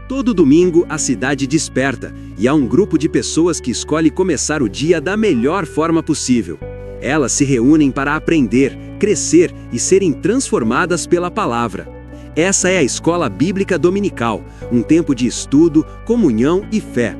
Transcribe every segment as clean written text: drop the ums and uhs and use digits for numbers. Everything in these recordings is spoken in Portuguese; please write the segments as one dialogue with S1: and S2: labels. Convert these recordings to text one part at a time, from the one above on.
S1: Todo domingo, a cidade desperta e há um grupo de pessoas que escolhe começar o dia da melhor forma possível. Elas se reúnem para aprender, crescer e serem transformadas pela palavra. Essa é a Escola Bíblica Dominical, um tempo de estudo, comunhão e fé.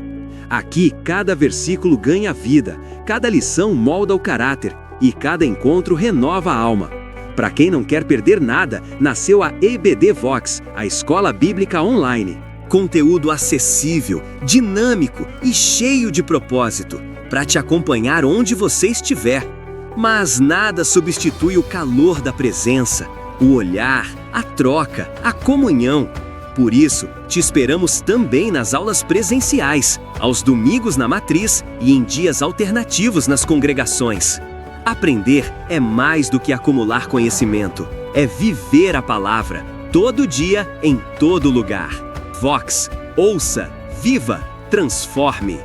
S1: Aqui, cada versículo ganha vida, cada lição molda o caráter e cada encontro renova a alma. Para quem não quer perder nada, nasceu a EBD Vox, a Escola Bíblica Online.
S2: Conteúdo acessível, dinâmico e cheio de propósito, para te acompanhar onde você estiver. Mas nada substitui o calor da presença, o olhar, a troca, a comunhão. Por isso, te esperamos também nas aulas presenciais, aos domingos na matriz e em dias alternativos nas congregações. Aprender é mais do que acumular conhecimento, é viver a palavra, todo dia, em todo lugar. Vox, ouça, viva, transforme.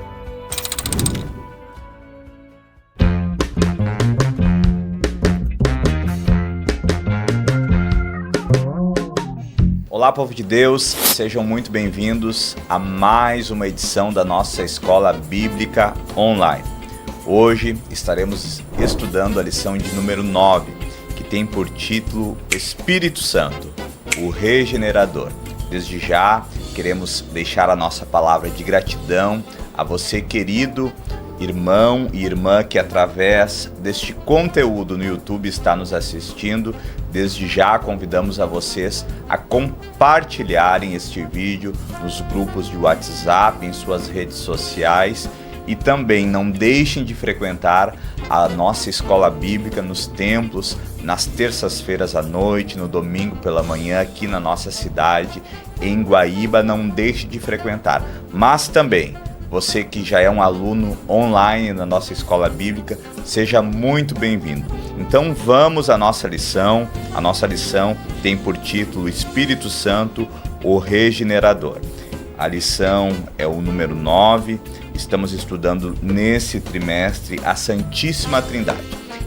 S3: Olá, povo de Deus, sejam muito bem-vindos a mais uma edição da nossa Escola Bíblica Online. Hoje estaremos estudando a lição de número 9, que tem por título Espírito Santo, o Regenerador. Desde já, queremos deixar a nossa palavra de gratidão a você, querido irmão e irmã, que através deste conteúdo no YouTube está nos assistindo. Desde já convidamos a vocês a compartilharem este vídeo nos grupos de WhatsApp, em suas redes sociais, e também não deixem de frequentar a nossa escola bíblica nos templos, nas terças-feiras à noite, no domingo pela manhã, aqui na nossa cidade, em Guaíba. Não deixe de frequentar. Mas também, você que já é um aluno online na nossa escola bíblica, seja muito bem-vindo. Então vamos à nossa lição. A nossa lição tem por título Espírito Santo, o Regenerador. A lição é o número 9. Estamos estudando nesse trimestre a Santíssima Trindade.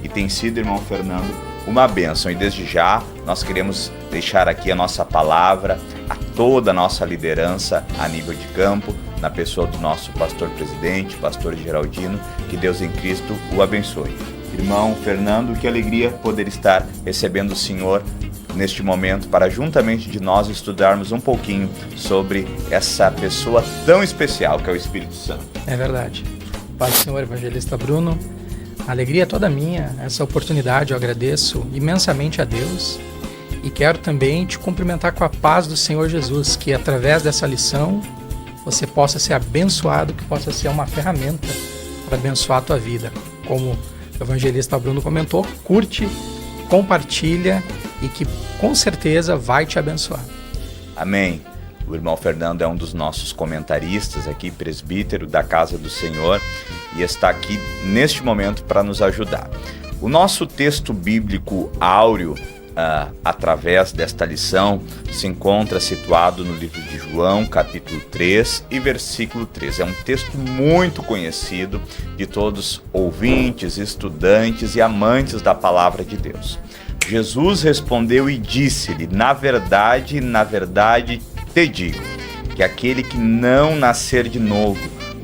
S3: E tem sido, irmão Fernando, uma bênção. E desde já nós queremos deixar aqui a nossa palavra a toda a nossa liderança a nível de campo, na pessoa do nosso pastor-presidente, pastor Geraldino. Que Deus em Cristo o abençoe. Irmão Fernando, que alegria poder estar recebendo o Senhor neste momento para juntamente de nós estudarmos um pouquinho sobre essa pessoa tão especial que é o Espírito Santo.
S4: É verdade. Pai do Senhor, evangelista Bruno, a alegria é toda minha, essa oportunidade eu agradeço imensamente a Deus e quero também te cumprimentar com a paz do Senhor Jesus, que através dessa lição você possa ser abençoado, que possa ser uma ferramenta para abençoar a tua vida. Como o evangelista Bruno comentou, curte, compartilha e que com certeza vai te abençoar.
S3: Amém. O irmão Fernando é um dos nossos comentaristas aqui, presbítero da Casa do Senhor, e está aqui neste momento para nos ajudar. O nosso texto bíblico áureo, através desta lição, se encontra situado no livro de João, capítulo 3 e versículo 3. É um texto muito conhecido de todos ouvintes, estudantes e amantes da palavra de Deus. Jesus respondeu e disse-lhe: na verdade te digo, que aquele que não nascer de novo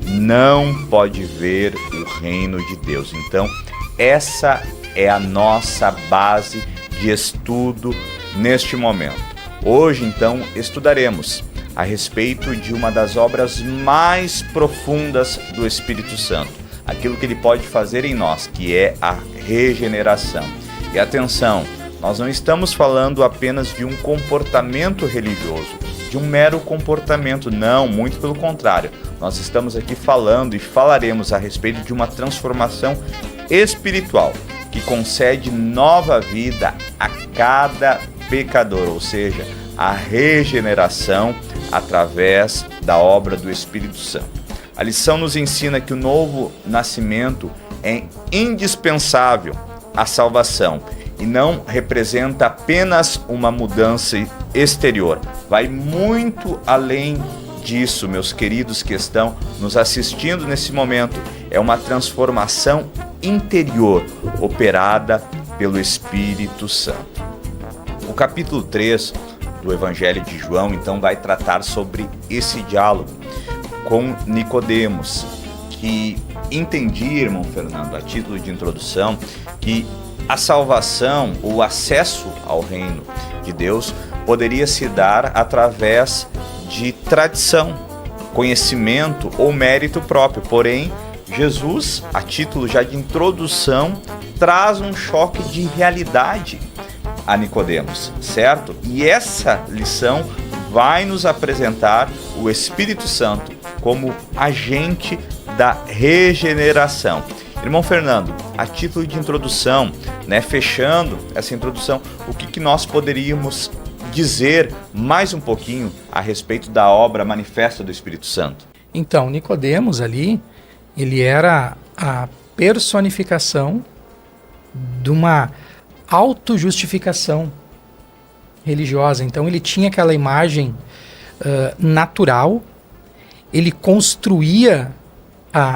S3: não pode ver o reino de Deus. Então, essa é a nossa base de estudo neste momento. Hoje, então, estudaremos a respeito de uma das obras mais profundas do Espírito Santo, aquilo que ele pode fazer em nós, que é a regeneração. E atenção, nós não estamos falando apenas de um comportamento religioso, de um mero comportamento, não, muito pelo contrário. Nós estamos aqui falando e falaremos a respeito de uma transformação espiritual que concede nova vida a cada pecador, ou seja, a regeneração através da obra do Espírito Santo. A lição nos ensina que o novo nascimento é indispensável à salvação e não representa apenas uma mudança exterior. Vai muito além disso, meus queridos que estão nos assistindo nesse momento. É uma transformação interior operada pelo Espírito Santo. O capítulo 3 do Evangelho de João, então, vai tratar sobre esse diálogo com Nicodemos, que entendia, irmão Fernando, a título de introdução, que a salvação, o acesso ao reino de Deus, poderia se dar através de tradição, conhecimento ou mérito próprio. Porém, Jesus, a título já de introdução, traz um choque de realidade a Nicodemos, certo? E essa lição vai nos apresentar o Espírito Santo como agente da regeneração. Irmão Fernando, a título de introdução, fechando essa introdução, o que nós poderíamos dizer mais um pouquinho a respeito da obra manifesta do Espírito Santo?
S4: Então, Nicodemos ali, ele era a personificação de uma autojustificação religiosa. Então, ele tinha aquela imagem natural, ele construía,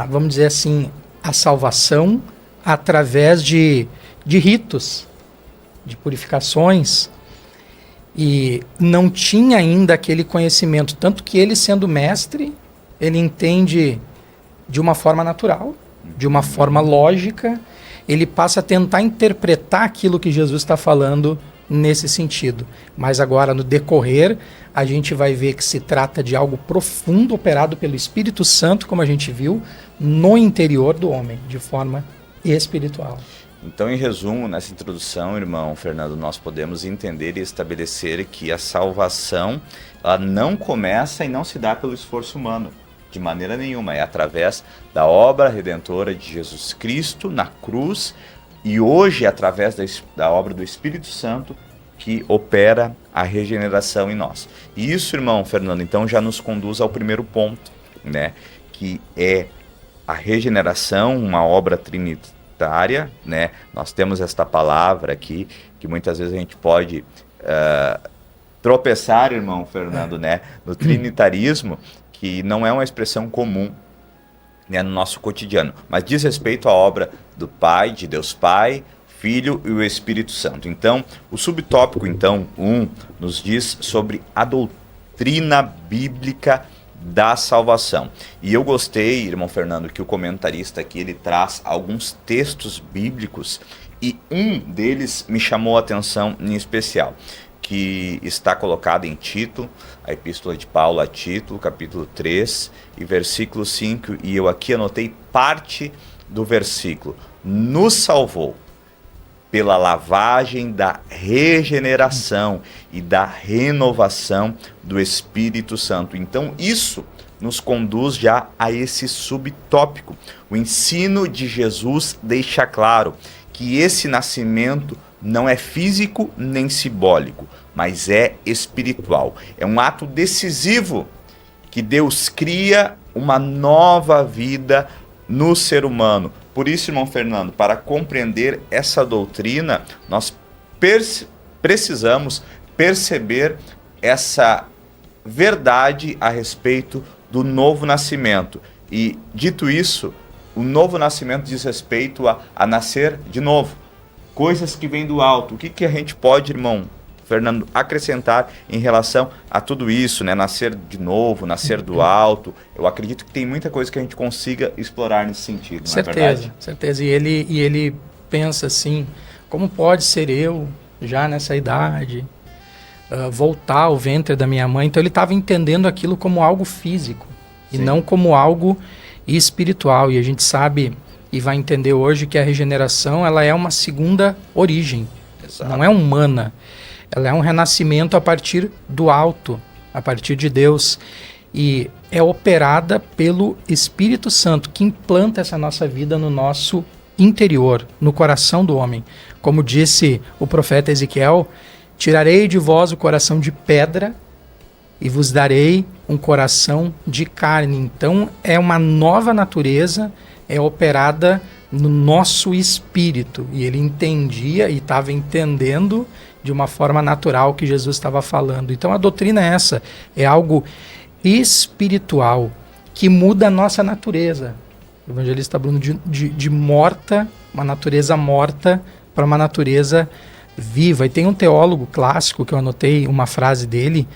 S4: vamos dizer assim, a salvação através de ritos, de purificações, e não tinha ainda aquele conhecimento, tanto que ele, sendo mestre, ele entende de uma forma natural, de uma forma lógica, ele passa a tentar interpretar aquilo que Jesus está falando nesse sentido. Mas agora, no decorrer, a gente vai ver que se trata de algo profundo, operado pelo Espírito Santo, como a gente viu, no interior do homem, de forma espiritual.
S3: Então, em resumo, nessa introdução, irmão Fernando, nós podemos entender e estabelecer que a salvação, ela não começa e não se dá pelo esforço humano, de maneira nenhuma. É através da obra redentora de Jesus Cristo na cruz, e hoje, através da obra do Espírito Santo, que opera a regeneração em nós. E isso, irmão Fernando, então já nos conduz ao primeiro ponto, que é a regeneração, uma obra trinitária, Nós temos esta palavra aqui, que muitas vezes a gente pode tropeçar, irmão Fernando, no trinitarismo, que não é uma expressão comum, no nosso cotidiano, mas diz respeito à obra do Pai, de Deus Pai, Filho e o Espírito Santo. Então, o subtópico, 1, nos diz sobre a doutrina bíblica da salvação. E eu gostei, irmão Fernando, que o comentarista aqui, ele traz alguns textos bíblicos, e um deles me chamou a atenção em especial, que está colocado em Tito, a Epístola de Paulo a Tito, capítulo 3 e versículo 5, e eu aqui anotei parte do versículo. Nos salvou pela lavagem da regeneração e da renovação do Espírito Santo. Então isso nos conduz já a esse subtópico. O ensino de Jesus deixa claro que esse nascimento não é físico nem simbólico, mas é espiritual. É um ato decisivo que Deus cria uma nova vida no ser humano. Por isso, irmão Fernando, para compreender essa doutrina, nós precisamos perceber essa verdade a respeito do novo nascimento. E, dito isso, o novo nascimento diz respeito a nascer de novo. Coisas que vêm do alto. O que a gente pode, irmão Fernando, acrescentar em relação a tudo isso, Nascer de novo, nascer do alto. Eu acredito que tem muita coisa que a gente consiga explorar nesse sentido, não é verdade?
S4: Certeza. E ele pensa assim, como pode ser eu, já nessa idade, voltar ao ventre da minha mãe? Então ele estava entendendo aquilo como algo físico, sim, e não como algo espiritual. E a gente sabe e vai entender hoje que a regeneração, ela é uma segunda origem. Exato. Não é humana. Ela é um renascimento a partir do alto, a partir de Deus. E é operada pelo Espírito Santo, que implanta essa nossa vida no nosso interior, no coração do homem. Como disse o profeta Ezequiel, tirarei de vós o coração de pedra e vos darei um coração de carne. Então é uma nova natureza, é operada no nosso espírito. E ele entendia e estava entendendo de uma forma natural o que Jesus estava falando. Então a doutrina é essa, é algo espiritual que muda a nossa natureza. O evangelista Bruno de morta, uma natureza morta, para uma natureza viva. E tem um teólogo clássico que eu anotei uma frase dele,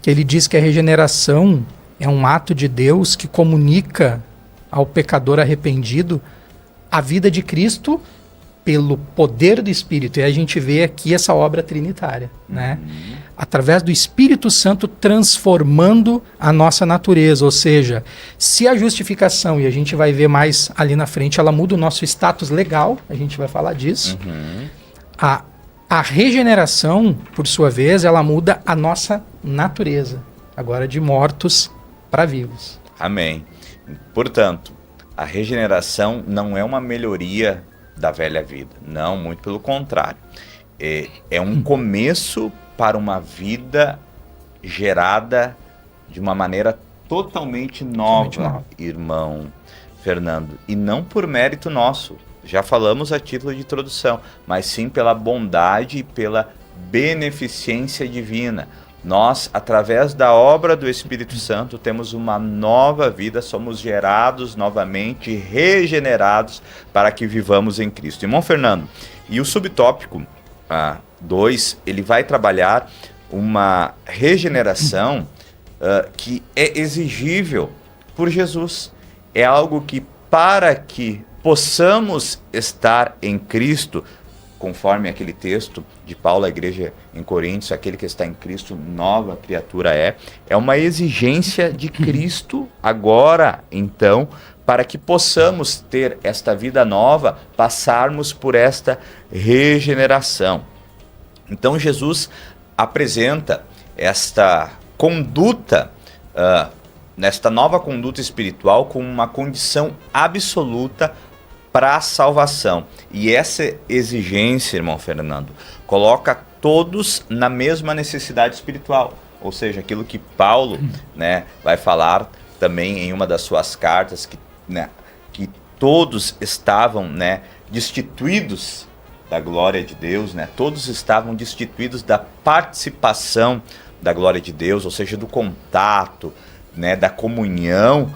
S4: que ele diz que a regeneração é um ato de Deus que comunica ao pecador arrependido a vida de Cristo pelo poder do Espírito. E a gente vê aqui essa obra trinitária, né? Através do Espírito Santo transformando a nossa natureza. Ou seja, se a justificação, e a gente vai ver mais ali na frente, ela muda o nosso status legal, a gente vai falar disso. A regeneração, por sua vez, ela muda a nossa natureza. Agora de mortos para vivos.
S3: Amém. Portanto, a regeneração não é uma melhoria da velha vida. Não, muito pelo contrário. É um começo para uma vida gerada de uma maneira totalmente nova, irmão Fernando. E não por mérito nosso. Já falamos a título de introdução, mas sim pela bondade e pela beneficência divina. Nós, através da obra do Espírito Santo, temos uma nova vida, somos gerados novamente, regenerados para que vivamos em Cristo. Irmão Fernando, e o subtópico 2, ele vai trabalhar uma regeneração que é exigível por Jesus. É algo que, para que possamos estar em Cristo, conforme aquele texto de Paulo à igreja em Coríntios, aquele que está em Cristo, nova criatura é uma exigência de Cristo agora, então, para que possamos ter esta vida nova, passarmos por esta regeneração. Então Jesus apresenta esta conduta, nesta nova conduta espiritual, como uma condição absoluta para a salvação. E essa exigência, irmão Fernando, coloca todos na mesma necessidade espiritual. Ou seja, aquilo que Paulo, né, vai falar também em uma das suas cartas, que todos estavam, né, destituídos da glória de Deus, né? Todos estavam destituídos da participação da glória de Deus, ou seja, do contato, né, da comunhão,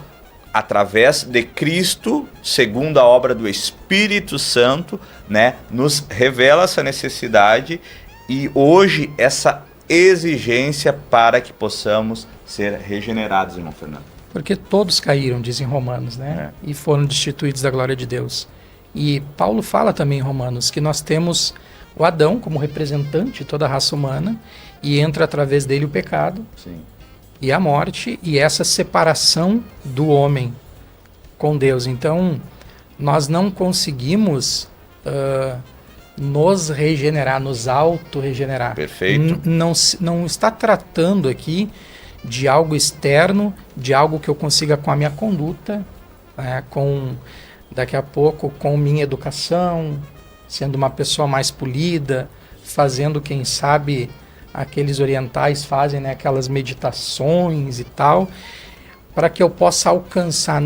S3: através de Cristo, segundo a obra do Espírito Santo, né, nos revela essa necessidade e hoje essa exigência para que possamos ser regenerados, irmão Fernando.
S4: Porque todos caíram, dizem Romanos, né? E foram destituídos da glória de Deus. E Paulo fala também em Romanos que nós temos o Adão como representante de toda a raça humana e entra através dele o pecado.
S3: Sim.
S4: E a morte, e essa separação do homem com Deus. Então, nós não conseguimos nos regenerar, nos auto-regenerar.
S3: Perfeito.
S4: Não está tratando aqui de algo externo, de algo que eu consiga com a minha conduta, daqui a pouco com minha educação, sendo uma pessoa mais polida, fazendo, quem sabe, aqueles orientais fazem, né, aquelas meditações e tal, para que eu possa alcançar.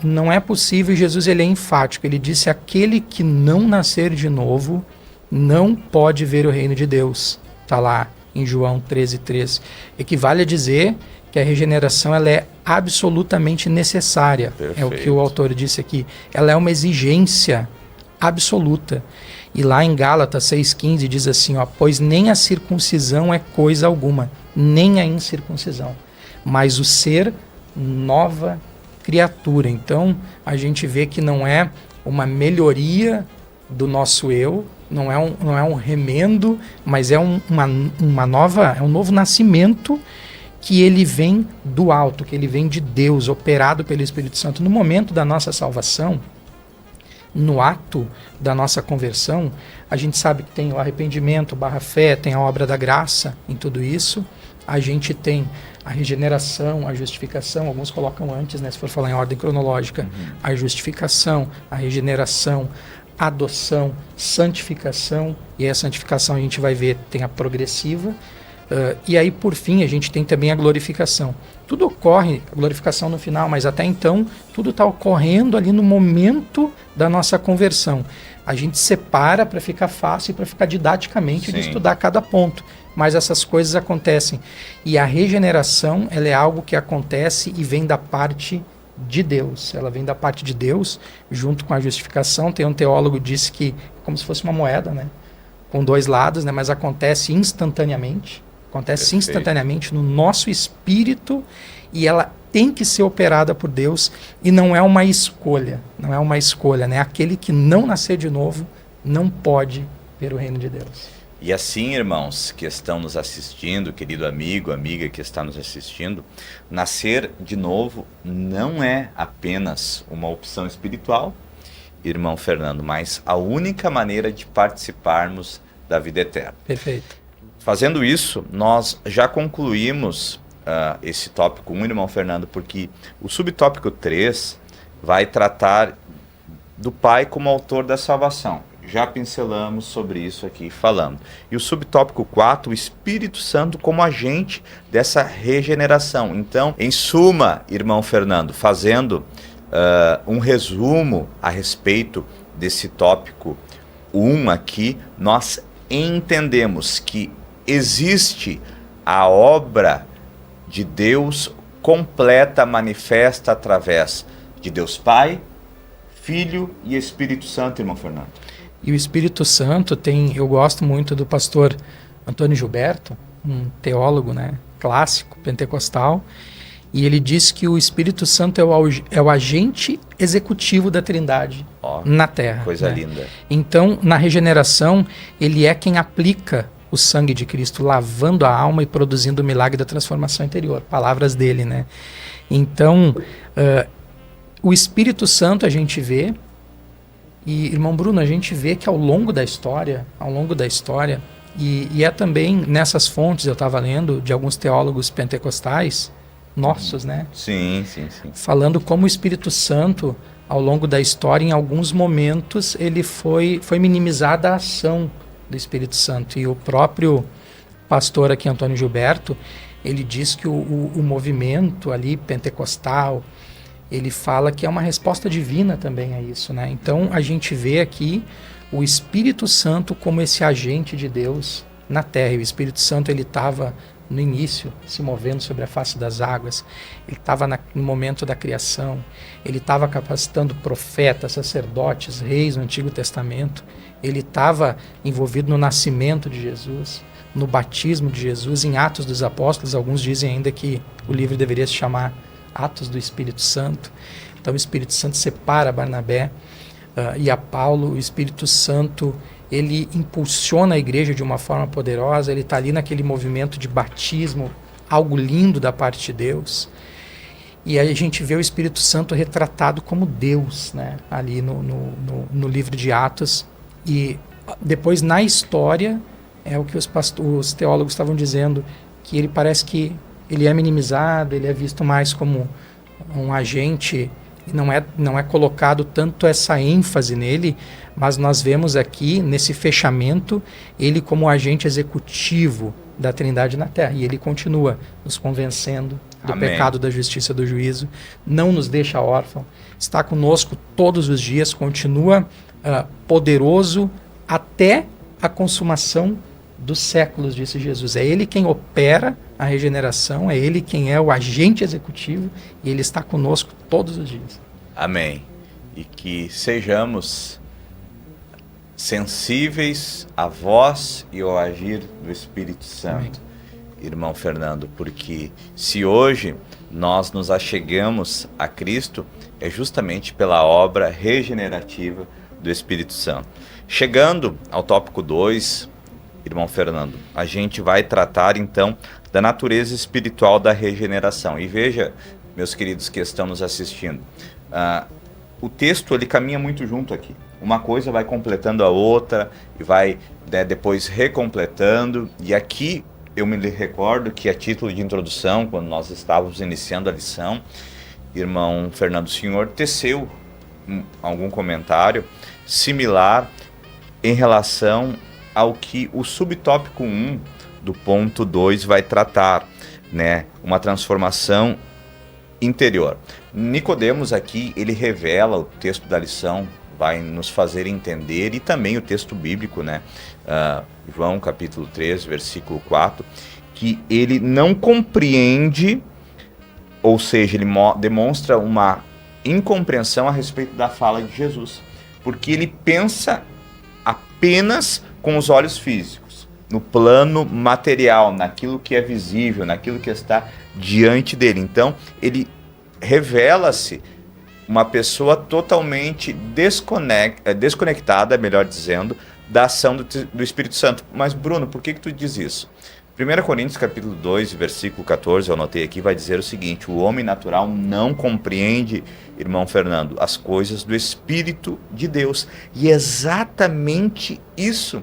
S4: Não é possível. Jesus, ele é enfático. Ele disse: aquele que não nascer de novo não pode ver o reino de Deus. Está lá em João 13:3. Equivale a dizer que a regeneração ela é absolutamente necessária.
S3: Perfeito.
S4: É o que o autor disse aqui. Ela é uma exigência absoluta. E lá em Gálatas 6,15 diz assim, pois nem a circuncisão é coisa alguma, nem a incircuncisão, mas o ser nova criatura. Então, a gente vê que não é uma melhoria do nosso eu, não é um remendo, mas é um novo nascimento que ele vem do alto, que ele vem de Deus, operado pelo Espírito Santo. No momento da nossa salvação, no ato da nossa conversão, a gente sabe que tem o arrependimento, /fé, tem a obra da graça em tudo isso. A gente tem a regeneração, a justificação, alguns colocam antes, né, se for falar em ordem cronológica, a justificação, a regeneração, a adoção, santificação, e a santificação a gente vai ver, tem a progressiva, e aí por fim a gente tem também a glorificação. Tudo ocorre, a glorificação no final, mas até então tudo está ocorrendo ali no momento da nossa conversão. A gente separa para ficar fácil e para ficar didaticamente de estudar cada ponto, mas essas coisas acontecem. E a regeneração, ela é algo que acontece e vem da parte de Deus. Ela vem da parte de Deus junto com a justificação. Tem um teólogo que disse que é como se fosse uma moeda, né? com dois lados, né? Mas acontece instantaneamente. Acontece instantaneamente no nosso espírito e ela tem que ser operada por Deus e não é uma escolha. Não é uma escolha, né? Aquele que não nascer de novo não pode ver o reino de Deus.
S3: E assim, irmãos que estão nos assistindo, querido amigo, amiga que está nos assistindo, nascer de novo não é apenas uma opção espiritual, irmão Fernando, mas a única maneira de participarmos da vida eterna.
S4: Perfeito.
S3: Fazendo isso, nós já concluímos esse tópico 1, irmão Fernando, porque o subtópico 3 vai tratar do Pai como autor da salvação. Já pincelamos sobre isso aqui falando. E o subtópico 4, o Espírito Santo como agente dessa regeneração. Então, em suma, irmão Fernando, fazendo um resumo a respeito desse tópico 1 aqui, nós entendemos que existe a obra de Deus completa, manifesta através de Deus Pai, Filho e Espírito Santo, irmão Fernando.
S4: E o Espírito Santo eu gosto muito do pastor Antônio Gilberto, um teólogo, né, clássico, pentecostal, e ele diz que o Espírito Santo é o agente executivo da Trindade na Terra.
S3: Coisa
S4: né?
S3: linda.
S4: Então, na regeneração, ele é quem aplica o sangue de Cristo, lavando a alma e produzindo o milagre da transformação interior. Palavras dele, né? Então, o Espírito Santo a gente vê, e, irmão Bruno, a gente vê que ao longo da história, e é também nessas fontes, eu estava lendo, de alguns teólogos pentecostais, nossos, né?
S3: Sim.
S4: Falando como o Espírito Santo, ao longo da história, em alguns momentos, ele foi minimizada a ação do Espírito Santo. E o próprio pastor aqui, Antônio Gilberto, ele diz que o movimento ali pentecostal, ele fala que é uma resposta divina também a isso, né? Então a gente vê aqui o Espírito Santo como esse agente de Deus na Terra. E o Espírito Santo, ele estava no início se movendo sobre a face das águas, ele estava no momento da criação, ele estava capacitando profetas, sacerdotes, reis no Antigo Testamento, ele estava envolvido no nascimento de Jesus, no batismo de Jesus, em Atos dos Apóstolos. Alguns dizem ainda que o livro deveria se chamar Atos do Espírito Santo. Então o Espírito Santo separa Barnabé e a Paulo. O Espírito Santo, ele impulsiona a igreja de uma forma poderosa, ele está ali naquele movimento de batismo, algo lindo da parte de Deus. E aí a gente vê o Espírito Santo retratado como Deus, né? Ali no livro de Atos. E depois na história, é o que os teólogos estavam dizendo, que ele parece que ele é minimizado, ele é visto mais como um agente, não é colocado tanto essa ênfase nele, mas nós vemos aqui, nesse fechamento, ele como agente executivo da Trindade na Terra. E ele continua nos convencendo do
S3: Amém.
S4: Pecado, da justiça, do juízo, não nos deixa órfão, está conosco todos os dias, continua poderoso até a consumação dos séculos, disse Jesus. É ele quem opera a regeneração, é ele quem é o agente executivo e ele está conosco todos os dias.
S3: Amém. E que sejamos sensíveis à voz e ao agir do Espírito Santo.
S4: Amém.
S3: Irmão Fernando, porque se hoje nós nos achegamos a Cristo, é justamente pela obra regenerativa do Espírito Santo. Chegando ao tópico 2, irmão Fernando, a gente vai tratar então da natureza espiritual da regeneração. E veja, meus queridos que estão nos assistindo, o texto ele caminha muito junto aqui. Uma coisa vai completando a outra e vai depois recompletando. E aqui eu me recordo que a título de introdução, quando nós estávamos iniciando a lição, irmão Fernando, o senhor teceu algum comentário similar em relação ao que o subtópico 1 do ponto 2 vai tratar, né? Uma transformação interior. Nicodemos aqui, ele revela, o texto da lição vai nos fazer entender, e também o texto bíblico, né? João capítulo 3, versículo 4, que ele não compreende, ou seja, ele demonstra uma incompreensão a respeito da fala de Jesus, porque ele pensa apenas com os olhos físicos, no plano material, naquilo que é visível, naquilo que está diante dele. Então, ele revela-se uma pessoa totalmente desconectada, melhor dizendo, da ação do Espírito Santo. Mas, Bruno, por que tu diz isso? 1 Coríntios capítulo 2, versículo 14, eu anotei aqui, vai dizer o seguinte: o homem natural não compreende, irmão Fernando, as coisas do Espírito de Deus. E é exatamente isso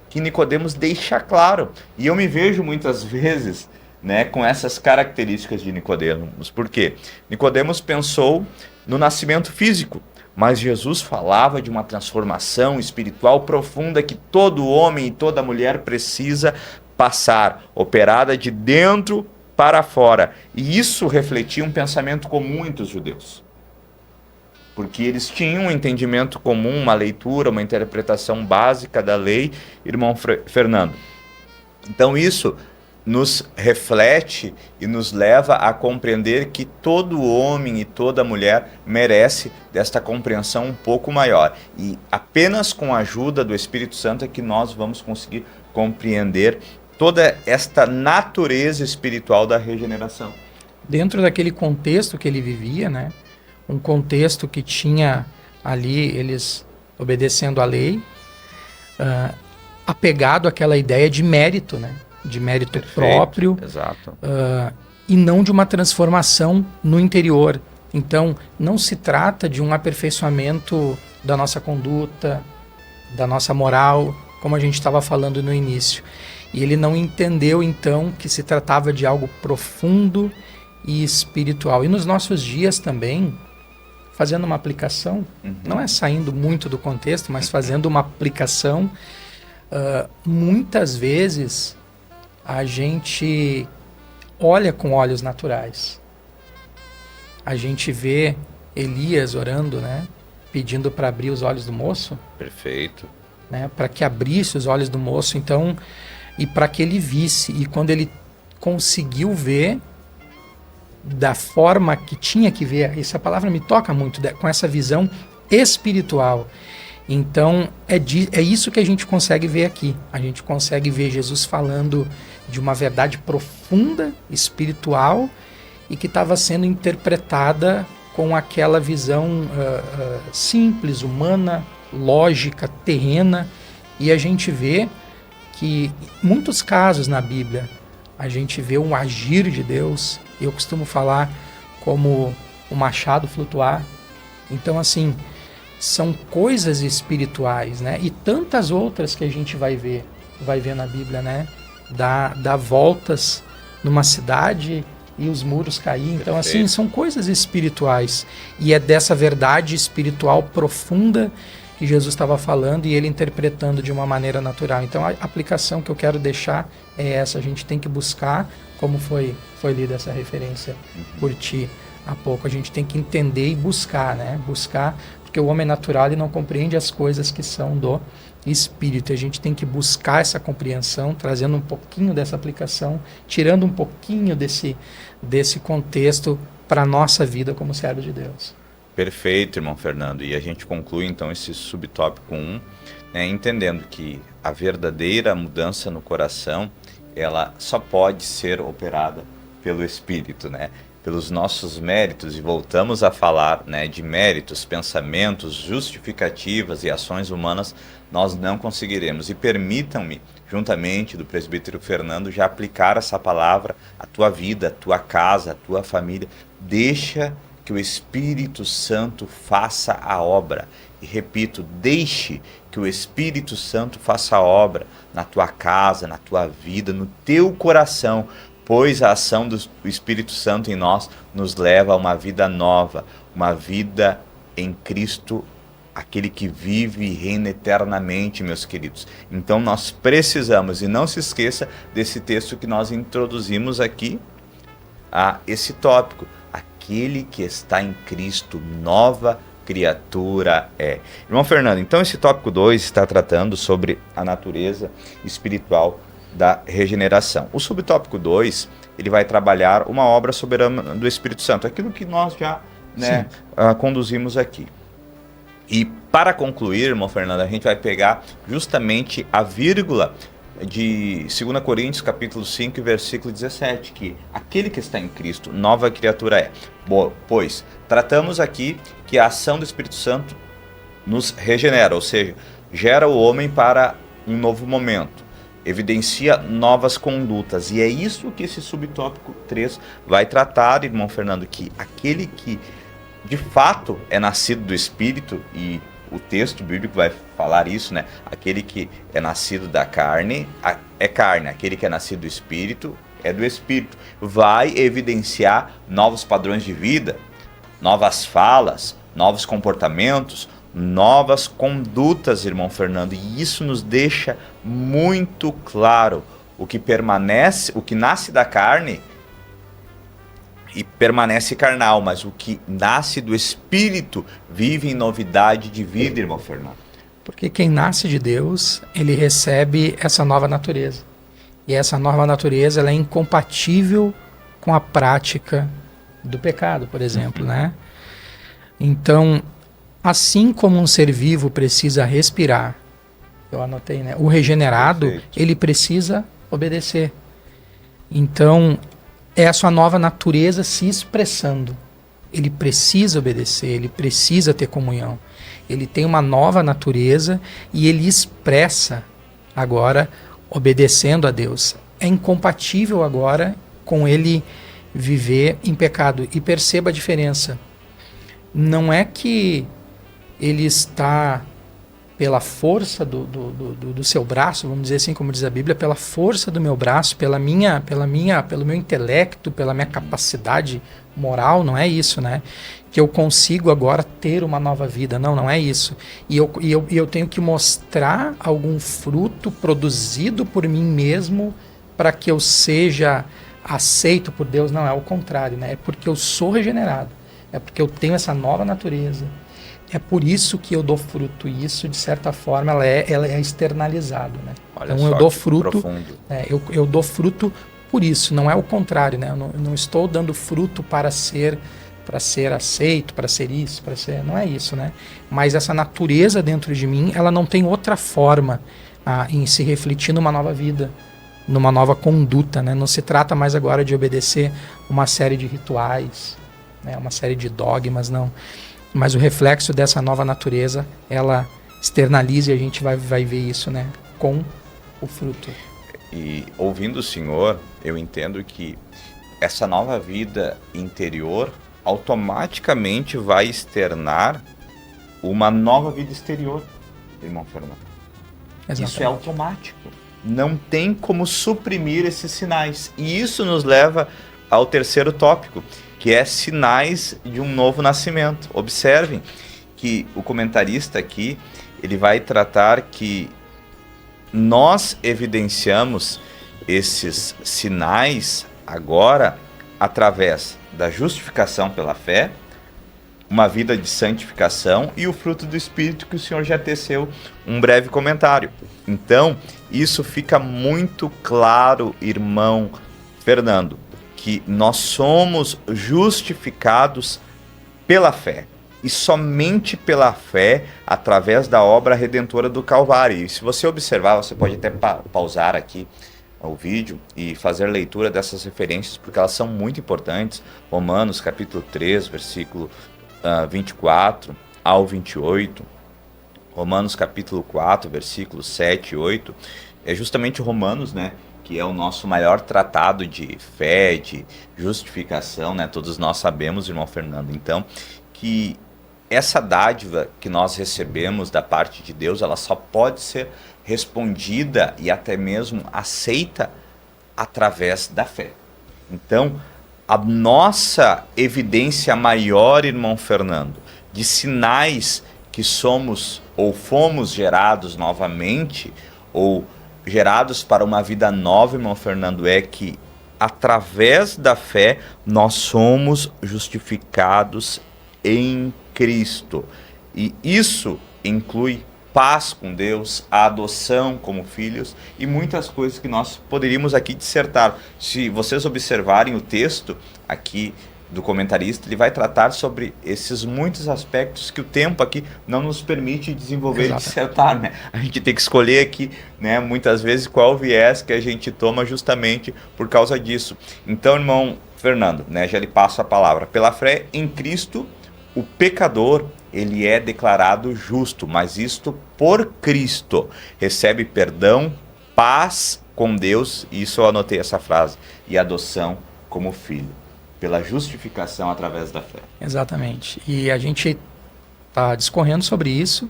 S3: que Nicodemos deixa claro. E eu me vejo muitas vezes, né, com essas características de Nicodemos. Por quê? Nicodemos pensou no nascimento físico, mas Jesus falava de uma transformação espiritual profunda que todo homem e toda mulher precisa passar, operada de dentro para fora. E isso refletia um pensamento comum entre os judeus, porque eles tinham um entendimento comum, uma leitura, uma interpretação básica da lei, irmão Fernando. Então isso nos reflete e nos leva a compreender que todo homem e toda mulher merece desta compreensão um pouco maior. E apenas com a ajuda do Espírito Santo é que nós vamos conseguir compreender toda esta natureza espiritual da regeneração.
S4: Dentro daquele contexto que ele vivia, né? Um contexto que tinha ali eles obedecendo à lei, apegado àquela ideia de mérito, né? De mérito
S3: Perfeito,
S4: próprio,
S3: exato.
S4: E não de uma transformação no interior. Então, não se trata de um aperfeiçoamento da nossa conduta, da nossa moral, como a gente estava falando no início. E ele não entendeu, então, que se tratava de algo profundo e espiritual. E nos nossos dias também, fazendo uma aplicação, não é saindo muito do contexto, mas fazendo uma aplicação, muitas vezes a gente olha com olhos naturais. A gente vê Elias orando, né? Pedindo para abrir os olhos do moço.
S3: Perfeito.
S4: Né? Para que abrisse os olhos do moço, então, e para que ele visse. E quando ele conseguiu ver da forma que tinha que ver, essa palavra me toca muito, com essa visão espiritual. Então, é isso que a gente consegue ver aqui. A gente consegue ver Jesus falando de uma verdade profunda, espiritual, e que estava sendo interpretada com aquela visão simples, humana, lógica, terrena. E a gente vê que, em muitos casos na Bíblia, a gente vê um agir de Deus. Eu costumo falar como o machado flutuar. Então, assim, são coisas espirituais, né? E tantas outras que a gente vai ver na Bíblia, né? Dá voltas numa cidade e os muros cair. Então, assim, são coisas espirituais. E é dessa verdade espiritual profunda que Jesus estava falando e ele interpretando de uma maneira natural. Então, a aplicação que eu quero deixar é essa. A gente tem que buscar, como foi lida essa referência por ti há pouco. A gente tem que entender e buscar, né? Buscar, porque o homem natural ele não compreende as coisas que são do Espírito. A gente tem que buscar essa compreensão, trazendo um pouquinho dessa aplicação, tirando um pouquinho desse contexto para a nossa vida como servo de Deus.
S3: Perfeito, irmão Fernando. E a gente conclui então esse subtópico 1, né, entendendo que a verdadeira mudança no coração, ela só pode ser operada pelo Espírito, né? Pelos nossos méritos, e voltamos a falar, né, de méritos, pensamentos, justificativas e ações humanas, nós não conseguiremos. E permitam-me, juntamente do presbítero Fernando, já aplicar essa palavra à tua vida, à tua casa, à tua família. Deixa que o Espírito Santo faça a obra. E repito, deixe que o Espírito Santo faça a obra na tua casa, na tua vida, no teu coração, pois a ação do Espírito Santo em nós nos leva a uma vida nova, uma vida em Cristo, aquele que vive e reina eternamente, meus queridos. Então nós precisamos, e não se esqueça desse texto que nós introduzimos aqui, a esse tópico: aquele que está em Cristo, nova criatura é. Irmão Fernando, então esse tópico 2 está tratando sobre a natureza espiritual da regeneração. O subtópico 2, ele vai trabalhar uma obra soberana do Espírito Santo, aquilo que nós já conduzimos aqui. E para concluir, irmão Fernando, a gente vai pegar justamente a vírgula de 2 Coríntios capítulo 5, versículo 17, que aquele que está em Cristo, nova criatura é. Pois tratamos aqui que a ação do Espírito Santo nos regenera, ou seja, gera o homem para um novo momento, evidencia novas condutas. E é isso que esse subtópico 3 vai tratar, irmão Fernando, que aquele que de fato é nascido do Espírito, e o texto bíblico vai falar isso, né? Aquele que é nascido da carne é carne, aquele que é nascido do Espírito é do Espírito. Vai evidenciar novos padrões de vida, novas falas, novos comportamentos, novas condutas, irmão Fernando. E isso nos deixa muito claro o que permanece, o que nasce da carne e permanece carnal, mas o que nasce do Espírito vive em novidade de vida, irmão Fernando.
S4: Porque quem nasce de Deus, ele recebe essa nova natureza. E essa nova natureza, ela é incompatível com a prática do pecado, por exemplo, né? Então, assim como um ser vivo precisa respirar, eu anotei, né? O regenerado,
S3: Perfeito.
S4: ele precisa obedecer. Então, é a sua nova natureza se expressando. Ele precisa obedecer, ele precisa ter comunhão. Ele tem uma nova natureza e ele expressa agora obedecendo a Deus. É incompatível agora com ele viver em pecado. E perceba a diferença. Não é que ele está pela força do seu braço, vamos dizer assim, como diz a Bíblia, pela força do meu braço, pelo meu intelecto, pela minha capacidade moral, não é isso, né? Que eu consigo agora ter uma nova vida. Não, não é isso. E eu tenho que mostrar algum fruto produzido por mim mesmo para que eu seja aceito por Deus. Não, é o contrário, né? É porque eu sou regenerado. É porque eu tenho essa nova natureza. É por isso que eu dou fruto. E isso, de certa forma, ela é externalizado, né?
S3: Olha
S4: então
S3: só
S4: eu dou
S3: que
S4: fruto.
S3: profundo.
S4: Eu dou fruto por isso, não é o contrário, né? Eu não estou dando fruto para ser aceito, para ser isso, não é isso, né? Mas essa natureza dentro de mim, ela não tem outra forma em se refletir numa nova vida, numa nova conduta, né? Não se trata mais agora de obedecer uma série de rituais, né? Uma série de dogmas, não. Mas o reflexo dessa nova natureza, ela externaliza e a gente vai ver isso, né? Com o fruto.
S3: E ouvindo o Senhor, eu entendo que essa nova vida interior automaticamente vai externar uma nova vida exterior, irmão Fernando.
S4: Exatamente.
S3: Isso é automático. Não tem como suprimir esses sinais. E isso nos leva ao terceiro tópico, que é sinais de um novo nascimento. Observem que o comentarista aqui, ele vai tratar que nós evidenciamos esses sinais agora através da justificação pela fé, uma vida de santificação e o fruto do Espírito, que o Senhor já teceu um breve comentário. Então, isso fica muito claro, irmão Fernando, que nós somos justificados pela fé. E somente pela fé, através da obra redentora do Calvário. E se você observar, você pode até pausar aqui o vídeo e fazer leitura dessas referências, porque elas são muito importantes. Romanos capítulo 3, versículo 24 ao 28. Romanos capítulo 4, versículos 7 e 8. É justamente Romanos, né, que é o nosso maior tratado de fé, de justificação, né? Todos nós sabemos, irmão Fernando. Então, que essa dádiva que nós recebemos da parte de Deus, ela só pode ser respondida e até mesmo aceita através da fé. Então, a nossa evidência maior, irmão Fernando, de sinais que somos ou fomos gerados novamente, ou gerados para uma vida nova, irmão Fernando, é que através da fé nós somos justificados em Cristo. E isso inclui paz com Deus, a adoção como filhos e muitas coisas que nós poderíamos aqui dissertar. Se vocês observarem o texto aqui do comentarista, ele vai tratar sobre esses muitos aspectos que o tempo aqui não nos permite desenvolver e dissertar, né? A gente tem que escolher aqui, né, muitas vezes qual viés que a gente toma justamente por causa disso. Então, irmão Fernando, né, já lhe passo a palavra. Pela fé em Cristo, o pecador, ele é declarado justo, mas isto por Cristo. Recebe perdão, paz com Deus, e isso eu anotei essa frase, e adoção como filho, pela justificação através da fé.
S4: Exatamente. E a gente está discorrendo sobre isso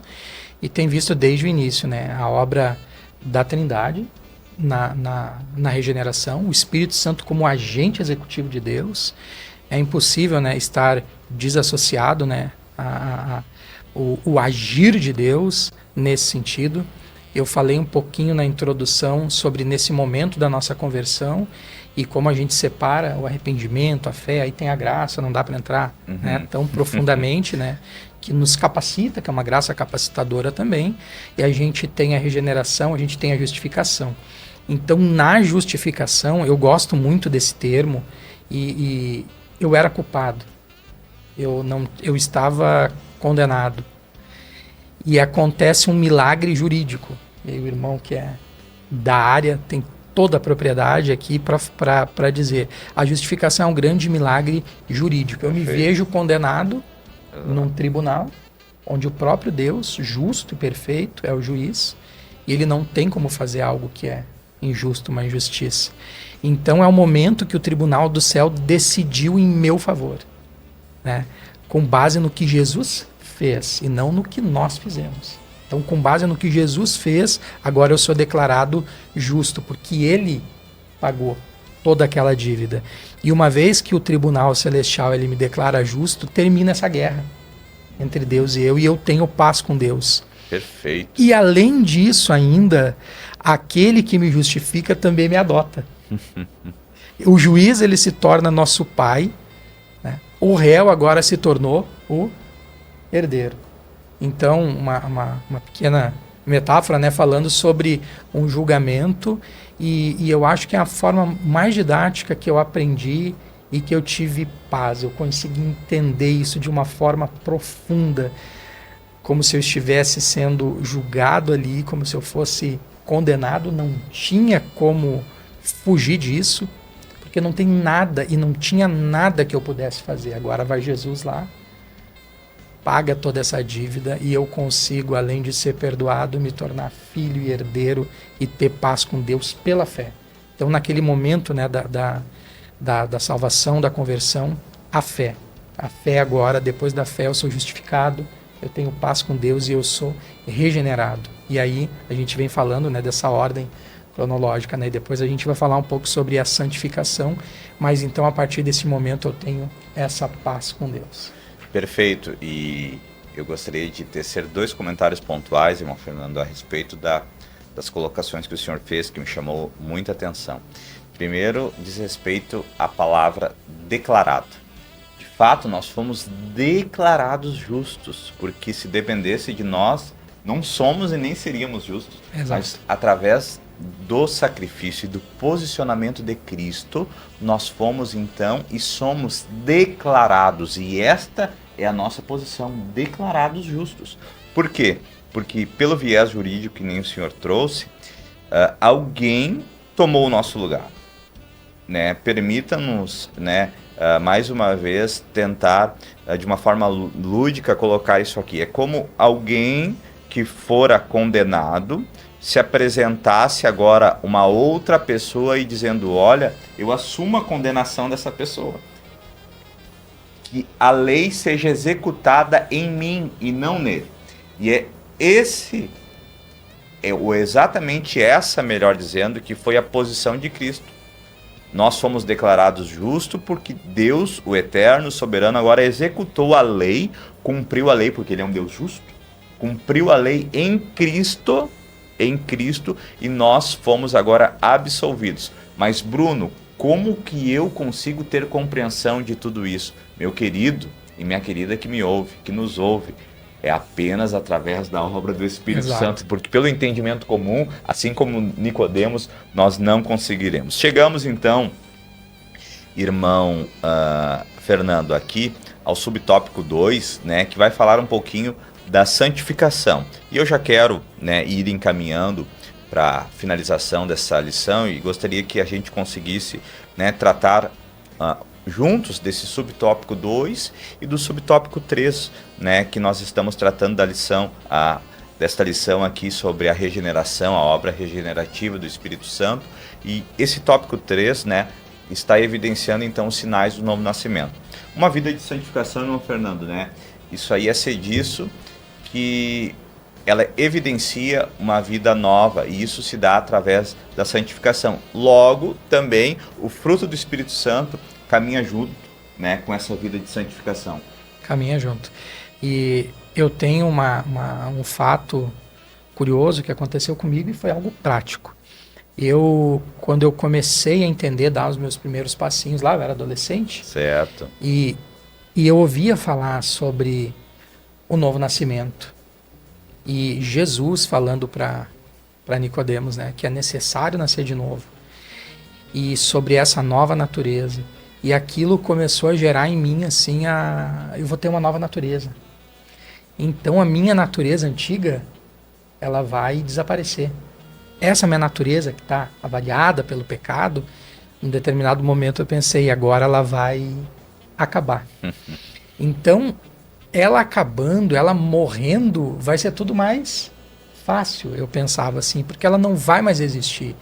S4: e tem visto desde o início, né, a obra da Trindade na regeneração, o Espírito Santo como agente executivo de Deus. É impossível, né, estar desassociado, né, o agir de Deus nesse sentido. Eu falei um pouquinho na introdução sobre nesse momento da nossa conversão e como a gente separa o arrependimento, a fé, aí tem a graça, não dá para entrar né, tão profundamente, né, que nos capacita, que é uma graça capacitadora também, e a gente tem a regeneração, a gente tem a justificação. Então, na justificação, eu gosto muito desse termo e eu era culpado, eu estava condenado. E acontece um milagre jurídico. E aí o irmão que é da área tem toda a propriedade aqui para dizer. A justificação é um grande milagre jurídico. Eu me vejo condenado num tribunal, onde o próprio Deus, justo e perfeito, é o juiz, e ele não tem como fazer algo que é injusto, uma injustiça. Então é o momento que o tribunal do céu decidiu em meu favor, né? Com base no que Jesus fez e não no que nós fizemos. Então, com base no que Jesus fez, agora eu sou declarado justo, porque ele pagou toda aquela dívida. E uma vez que o tribunal celestial ele me declara justo, termina essa guerra entre Deus e eu tenho paz com Deus.
S3: Perfeito.
S4: E além disso ainda, aquele que me justifica também me adota. O juiz ele se torna nosso pai, né? O réu agora se tornou o herdeiro. Então, uma pequena metáfora, né, falando sobre um julgamento, e eu acho que é a forma mais didática que eu aprendi e que eu tive paz. Eu consegui entender isso de uma forma profunda, como se eu estivesse sendo julgado ali, como se eu fosse condenado. Não tinha como fugir disso, porque não tem nada e não tinha nada que eu pudesse fazer. Agora vai Jesus lá, paga toda essa dívida e eu consigo, além de ser perdoado, me tornar filho e herdeiro e ter paz com Deus pela fé. Então, naquele momento, né, da salvação, da conversão, a fé. A fé agora, depois da fé eu sou justificado, eu tenho paz com Deus e eu sou regenerado. E aí a gente vem falando, né, dessa ordem cronológica, né, e depois a gente vai falar um pouco sobre a santificação, mas então a partir desse momento eu tenho essa paz com Deus.
S3: Perfeito, e eu gostaria de tecer 2 comentários pontuais, irmão Fernando, a respeito das colocações que o senhor fez, que me chamou muita atenção. Primeiro, diz respeito à palavra declarado. De fato, nós fomos declarados justos, porque se dependesse de nós, não somos e nem seríamos justos.
S4: Exato.
S3: Mas através do sacrifício e do posicionamento de Cristo, nós fomos então e somos declarados, e esta é a nossa posição, declarados justos. Por quê? Porque pelo viés jurídico que nem o senhor trouxe, alguém tomou o nosso lugar, né? Permita-nos, né, mais uma vez tentar de uma forma lúdica colocar isso aqui. É como alguém que fora condenado se apresentasse agora uma outra pessoa e dizendo: olha, eu assumo a condenação dessa pessoa, que a lei seja executada em mim e não nele. E exatamente essa, melhor dizendo, que foi a posição de Cristo. Nós fomos declarados justos porque Deus, o eterno, soberano, agora executou a lei, cumpriu a lei, porque ele é um Deus justo, cumpriu a lei em Cristo, e nós fomos agora absolvidos. Mas, Bruno, como que eu consigo ter compreensão de tudo isso? Meu querido e minha querida que me ouve, que nos ouve, é apenas através da obra do Espírito Santo, porque pelo entendimento comum, assim como Nicodemos, nós não conseguiremos. Chegamos então, irmão Fernando, aqui ao subtópico 2, né, que vai falar um pouquinho da santificação. E eu já quero, né, ir encaminhando para a finalização dessa lição e gostaria que a gente conseguisse, né, tratar juntos desse subtópico 2 e do subtópico 3, né, que nós estamos tratando da lição, desta lição aqui sobre a regeneração, a obra regenerativa do Espírito Santo. E esse tópico 3, né, está evidenciando então os sinais do novo nascimento. Uma vida de santificação, irmão Fernando, né? Isso aí é ser disso que ela evidencia uma vida nova, e isso se dá através da santificação. Logo, também, o fruto do Espírito Santo caminha junto, né, com essa vida de santificação.
S4: Caminha junto. E eu tenho um fato curioso que aconteceu comigo e foi algo prático. Quando eu comecei a entender, dar os meus primeiros passinhos lá, eu era adolescente.
S3: Certo.
S4: E eu ouvia falar sobre o novo nascimento. E Jesus falando para Nicodemos, né, que é necessário nascer de novo. E sobre essa nova natureza. E aquilo começou a gerar em mim, assim, eu vou ter uma nova natureza. Então a minha natureza antiga, ela vai desaparecer. Essa minha natureza que está avaliada pelo pecado, em determinado momento eu pensei, agora ela vai acabar. Então, ela acabando, ela morrendo, vai ser tudo mais fácil, eu pensava assim, porque ela não vai mais existir.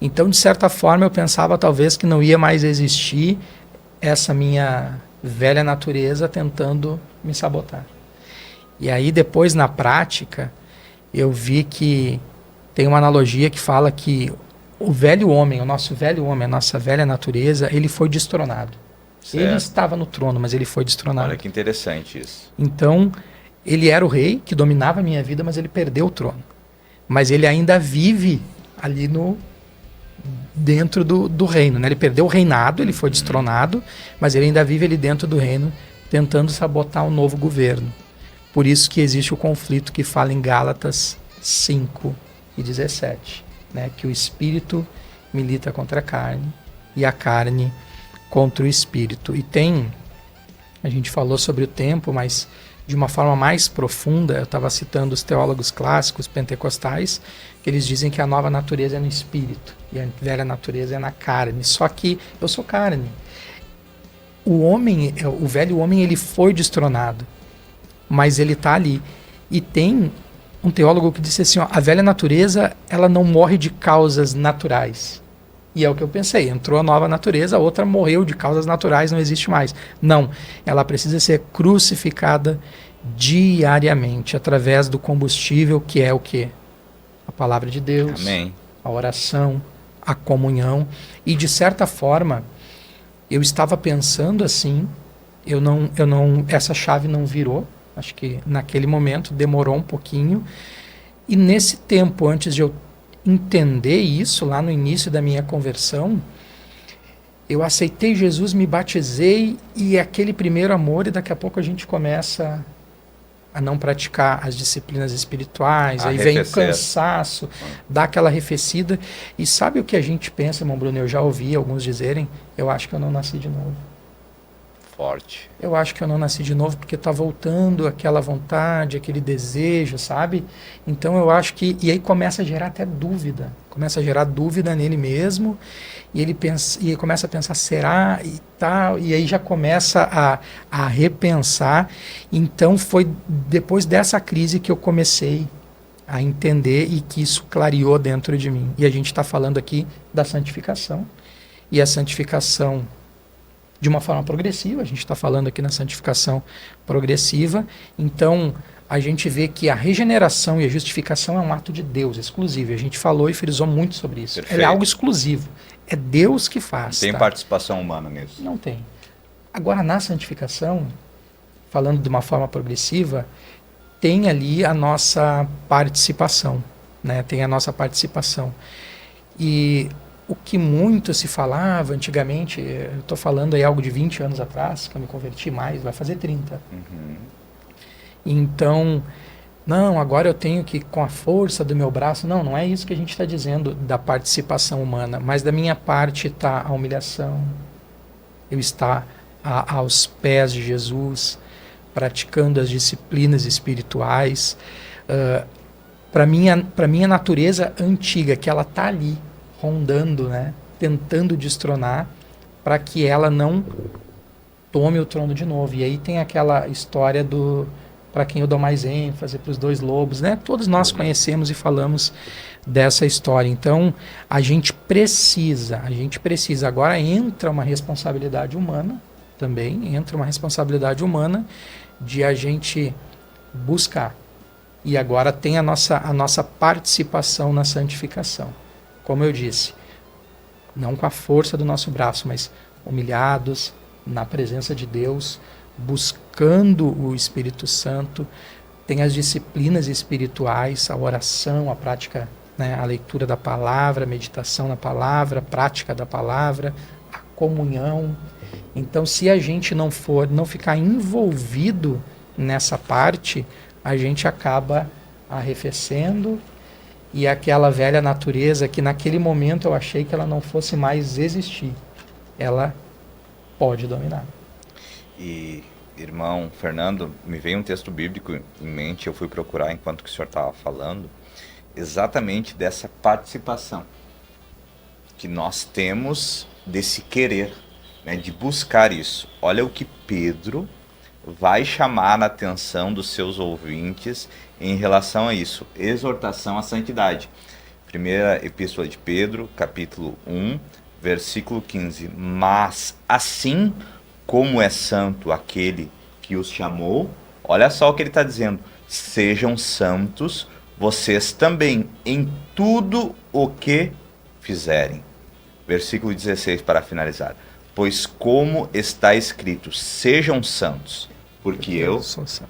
S4: Então, de certa forma, eu pensava talvez que não ia mais existir essa minha velha natureza tentando me sabotar. E aí, depois, na prática, eu vi que tem uma analogia que fala que o velho homem, o nosso velho homem, a nossa velha natureza, ele foi destronado. Certo. Ele estava no trono, mas ele foi destronado.
S3: Olha que interessante isso.
S4: Então, ele era o rei que dominava a minha vida, mas ele perdeu o trono. Mas ele ainda vive ali dentro do reino, né? Ele perdeu o reinado, ele foi destronado, mas ele ainda vive ali dentro do reino, tentando sabotar um novo governo. Por isso que existe o conflito que fala em Gálatas 5:17, né? Que o espírito milita contra a carne e a carne contra o espírito. E a gente falou sobre o tempo, mas de uma forma mais profunda, eu estava citando os teólogos clássicos pentecostais, que eles dizem que a nova natureza é no espírito e a velha natureza é na carne. Só que eu sou carne. O velho homem, ele foi destronado, mas ele está ali. E tem um teólogo que disse assim, ó, a velha natureza, ela não morre de causas naturais. E é o que eu pensei, entrou a nova natureza, a outra morreu de causas naturais, não existe mais. Não, ela precisa ser crucificada diariamente, através do combustível que é o quê? A palavra de Deus,
S3: amém,
S4: a oração, a comunhão. E de certa forma, eu estava pensando assim, essa chave não virou, acho que naquele momento demorou um pouquinho, e nesse tempo, antes de eu entender isso, lá no início da minha conversão, eu aceitei Jesus, me batizei, e aquele primeiro amor, e daqui a pouco a gente começa a não praticar as disciplinas espirituais, aí vem o cansaço, dá aquela arrefecida, e sabe o que a gente pensa, irmão Bruno? Eu já ouvi alguns dizerem, eu acho que eu não nasci de novo.
S3: Forte.
S4: Eu acho que eu não nasci de novo porque está voltando aquela vontade, aquele desejo, sabe? Então eu acho que... E aí começa a gerar até dúvida. Começa a gerar dúvida nele mesmo. E ele começa a pensar, será? E tal. E aí já começa a repensar. Então foi depois dessa crise que eu comecei a entender e que isso clareou dentro de mim. E a gente está falando aqui da santificação. E a santificação... de uma forma progressiva, a gente está falando aqui na santificação progressiva, então a gente vê que a regeneração e a justificação é um ato de Deus, exclusivo, a gente falou e frisou muito sobre isso.
S3: Perfeito.
S4: É algo exclusivo, é Deus que faz.
S3: Tem participação humana nisso?
S4: Não tem. Agora na santificação, falando de uma forma progressiva, tem ali a nossa participação, né? Tem a nossa participação. E o que muito se falava antigamente, eu estou falando aí algo de 20 anos atrás, que eu me converti mais, vai fazer 30.
S3: Uhum.
S4: Então, não, agora eu tenho que, com a força do meu braço, não é isso que a gente está dizendo da participação humana, mas da minha parte está a humilhação, eu estar aos pés de Jesus, praticando as disciplinas espirituais. Para minha natureza antiga, que ela está ali, rondando, né? Tentando destronar, para que ela não tome o trono de novo. E aí tem aquela história para quem eu dou mais ênfase, para os 2 lobos, né? Todos nós conhecemos e falamos dessa história. Então, a gente precisa. Agora entra uma responsabilidade humana também, de a gente buscar. E agora tem a nossa participação na santificação. Como eu disse, não com a força do nosso braço, mas humilhados, na presença de Deus, buscando o Espírito Santo. Tem as disciplinas espirituais, a oração, a prática, né, a leitura da palavra, a meditação na palavra, a prática da palavra, a comunhão. Então, se a gente não ficar envolvido nessa parte, a gente acaba arrefecendo, e aquela velha natureza que naquele momento eu achei que ela não fosse mais existir, ela pode dominar.
S3: E, irmão Fernando, me veio um texto bíblico em mente, eu fui procurar enquanto que o senhor estava falando, exatamente dessa participação que nós temos desse querer, né, de buscar isso. Olha o que Pedro vai chamar a atenção dos seus ouvintes em relação a isso. Exortação à santidade. Primeira Epístola de Pedro, capítulo 1, versículo 15. Mas assim como é santo aquele que os chamou, olha só o que ele está dizendo. Sejam santos vocês também em tudo o que fizerem. Versículo 16 para finalizar. Pois como está escrito, sejam santos, porque eu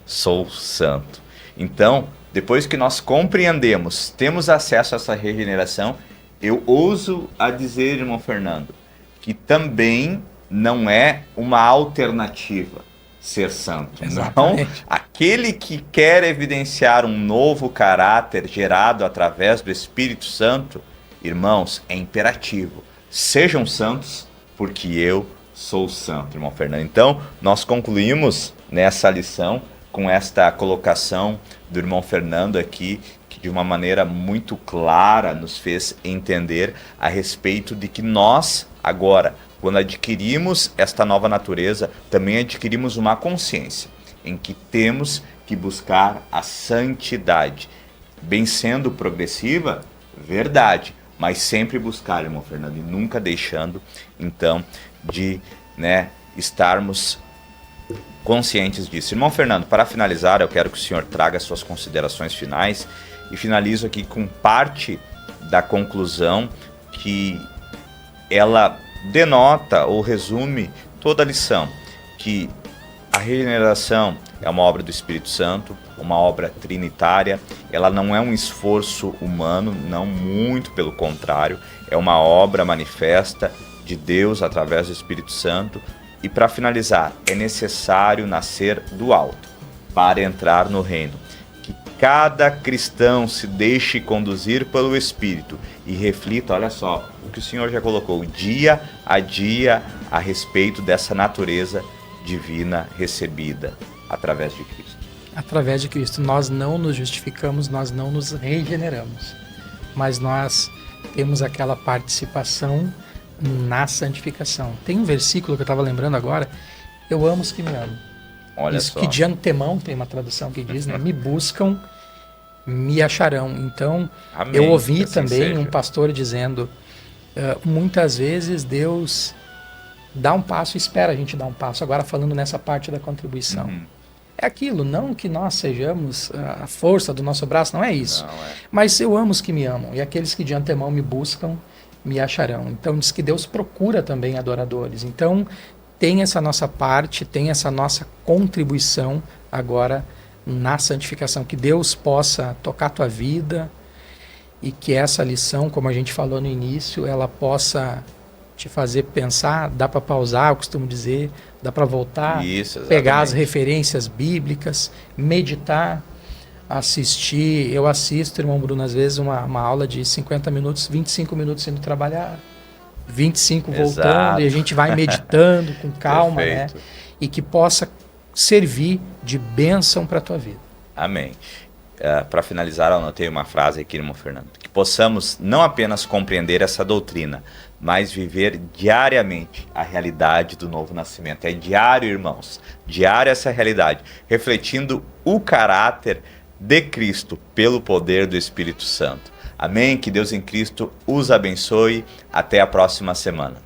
S3: sou santo. Então, depois que nós compreendemos, temos acesso a essa regeneração, eu ouso a dizer, irmão Fernando, que também não é uma alternativa ser santo.
S4: Exatamente.
S3: Não, aquele que quer evidenciar um novo caráter gerado através do Espírito Santo, irmãos, é imperativo. Sejam santos, porque eu sou santo, irmão Fernando. Então, nós concluímos nessa lição com esta colocação do irmão Fernando aqui, que de uma maneira muito clara nos fez entender a respeito de que nós, agora, quando adquirimos esta nova natureza, também adquirimos uma consciência em que temos que buscar a santidade. Bem sendo progressiva, verdade, mas sempre buscar, irmão Fernando, e nunca deixando, então, de estarmos conscientes disso. Irmão Fernando, para finalizar, eu quero que o senhor traga suas considerações finais e finalizo aqui com parte da conclusão que ela denota ou resume toda a lição, que a regeneração é uma obra do Espírito Santo, uma obra trinitária, ela não é um esforço humano, não, muito pelo contrário, é uma obra manifesta de Deus através do Espírito Santo. E para finalizar, é necessário nascer do alto para entrar no reino. Que cada cristão se deixe conduzir pelo Espírito e reflita, olha só, o que o Senhor já colocou, dia a dia, a respeito dessa natureza divina recebida através de Cristo.
S4: Através de Cristo, nós não nos justificamos, nós não nos regeneramos, mas nós temos aquela participação na santificação. Tem um versículo que eu estava lembrando agora, eu amo os que me amam.
S3: Olha
S4: isso
S3: só.
S4: Que de antemão, tem uma tradução que diz, né? Me buscam, me acharão. Então,
S3: Amém.
S4: Eu ouvi
S3: assim
S4: também
S3: seja.
S4: um pastor dizendo, muitas vezes Deus dá um passo e espera a gente dar um passo. Agora falando nessa parte da contribuição. É aquilo, não que nós sejamos a força do nosso braço, não é isso.
S3: Não, é.
S4: Mas eu amo os que me amam, e aqueles que de antemão me buscam, me acharão. Então diz que Deus procura também adoradores. Então tem essa nossa parte, tem essa nossa contribuição agora na santificação. Que Deus possa tocar a tua vida e que essa lição, como a gente falou no início, ela possa te fazer pensar, dá para pausar, eu costumo dizer, dá para voltar,
S3: Isso,
S4: pegar as
S3: exatamente.
S4: referências bíblicas, meditar, assistir. Eu assisto, irmão Bruno, às vezes uma aula de 50 minutos, 25 minutos indo trabalhar, 25
S3: Exato.
S4: voltando, e a gente vai meditando com calma, né?
S3: Perfeito.
S4: E que possa servir de bênção para a tua vida.
S3: Amém. Para finalizar, eu anotei uma frase aqui, irmão Fernando. Que possamos não apenas compreender essa doutrina, mas viver diariamente a realidade do novo nascimento. É diário, irmãos. Diário essa realidade. Refletindo o caráter de Cristo pelo poder do Espírito Santo. Amém? Que Deus em Cristo os abençoe. Até a próxima semana.